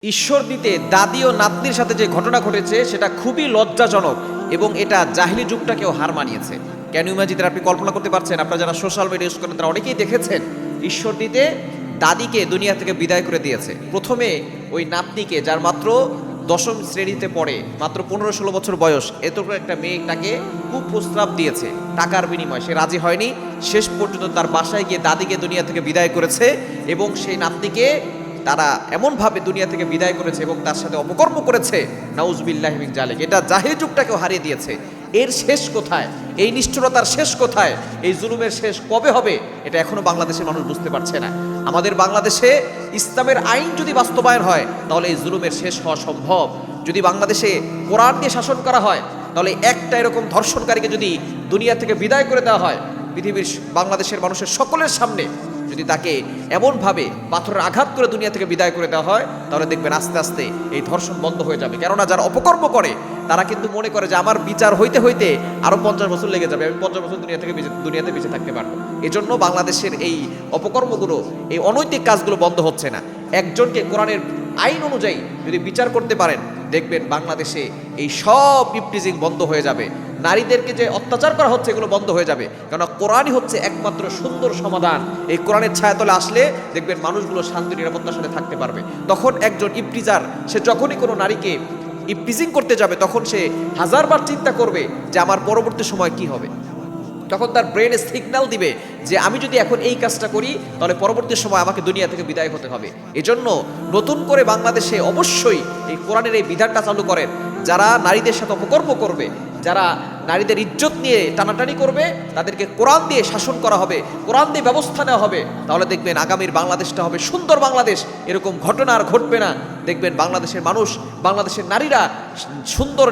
ঈশ্বর দিতে দাদি ও নাতনির সাথে যে ঘটনা ঘটেছে সেটা খুবই লজ্জাজনক এবং এটা জাহিলি যুগটাকেও হার মানিয়েছে। Can you imagine? আপনি কল্পনা করতে পারছেন? আপনারা যারা সোশ্যাল মিডিয়া ইউজ করেন তারা অনেকেই দেখেছেন ঈশ্বর দিতে দাদিকে দুনিয়া থেকে বিদায় করে দিয়েছে। প্রথমে ওই নাতনিকে, যার মাত্র দশম শ্রেণীতে পড়ে, মাত্র 15-16 বছর বয়স, এত একটা মেয়ে তাকে কুপ্রস্তাব দিয়েছে টাকার বিনিময়ে, সে রাজি হয়নি। শেষ পর্যন্ত তার বাসায় গিয়ে দাদিকে দুনিয়া থেকে বিদায় করেছে এবং সেই নাতনিকে তারা এমনভাবে দুনিয়া থেকে বিদায় করেছে এবং তার সাথে অপকর্ম করেছে, নাউজুবিল্লাহি মিন জালিক। এটা জাহিলি যুগটাকেও হারিয়ে দিয়েছে। এর শেষ কোথায়? এই নিষ্ঠুরতার শেষ কোথায়? এই জুলুমের শেষ কবে হবে? এটা এখনো বাংলাদেশের মানুষ বুঝতে পারছে না। আমাদের বাংলাদেশে ইসলামের আইন যদি বাস্তবায়ন হয় তাহলে এই জুলুমের শেষ হওয়া সম্ভব। যদি বাংলাদেশে কোরআন দিয়ে শাসন করা হয় তাহলে একটা এরকম ধর্ষণকারীকে যদি দুনিয়া থেকে বিদায় করে দেওয়া হয়, পৃথিবীর বাংলাদেশের মানুষের সকলের সামনে যদি তাকে এমনভাবে পাথরের আঘাত করে দুনিয়া থেকে বিদায় করে দেওয়া হয়, তাহলে দেখবেন আস্তে আস্তে এই ধর্ষণ বন্ধ হয়ে যাবে। কেননা যারা অপকর্ম করে তারা কিন্তু মনে করে যে আমার বিচার হইতে হইতে আরো 50 বছর লেগে যাবে, আমি 50 বছর দুনিয়াতে বেঁচে থাকতে পারবো। এজন্য বাংলাদেশের এই অপকর্মগুলো, এই অনৈতিক কাজগুলো বন্ধ হচ্ছে না। একজনকে কোরআনের আইন অনুযায়ী যদি বিচার করতে পারেন, দেখবেন বাংলাদেশে এই সব ইপটিজিং বন্ধ হয়ে যাবে। নারীদেরকে যে অত্যাচার করা হচ্ছে এগুলো বন্ধ হয়ে যাবে, কেননা কোরআনই হচ্ছে একমাত্র সুন্দর সমাধান। এই কোরআনের ছায়াতলে আসলে দেখবেন মানুষগুলো শান্তি নিরাপত্তার সাথে থাকতে পারবে। তখন একজন ইপটিজার, সে যখনই কোনো নারীকে ইপটিজিং করতে যাবে তখন সে হাজারবার চিন্তা করবে যে আমার পরবর্তী সময় কি হবে। তখন তার ব্রেনে সিগন্যাল দিবে যে আমি যদি এখন এই কাজটা করি তাহলে পরবর্তী সময় আমাকে দুনিয়া থেকে বিদায় হতে হবে। এজন্য নতুন করে বাংলাদেশে অবশ্যই এই কোরআনের এই বিধানটা চালু করেন। যারা নারীদের সাথে অপকর্ম করবে, যারা নারীদের ইজ্জত নিয়ে টানাটানি করবে, তাদেরকে কোরআন দিয়ে শাসন করা হবে, কোরআন দিয়ে ব্যবস্থা নেওয়া হবে। তাহলে দেখবেন আগামীর বাংলাদেশটা হবে সুন্দর বাংলাদেশ। এরকম ঘটনা আর ঘটবে না। দেখবেন বাংলাদেশের মানুষ, বাংলাদেশের নারীরা সুন্দর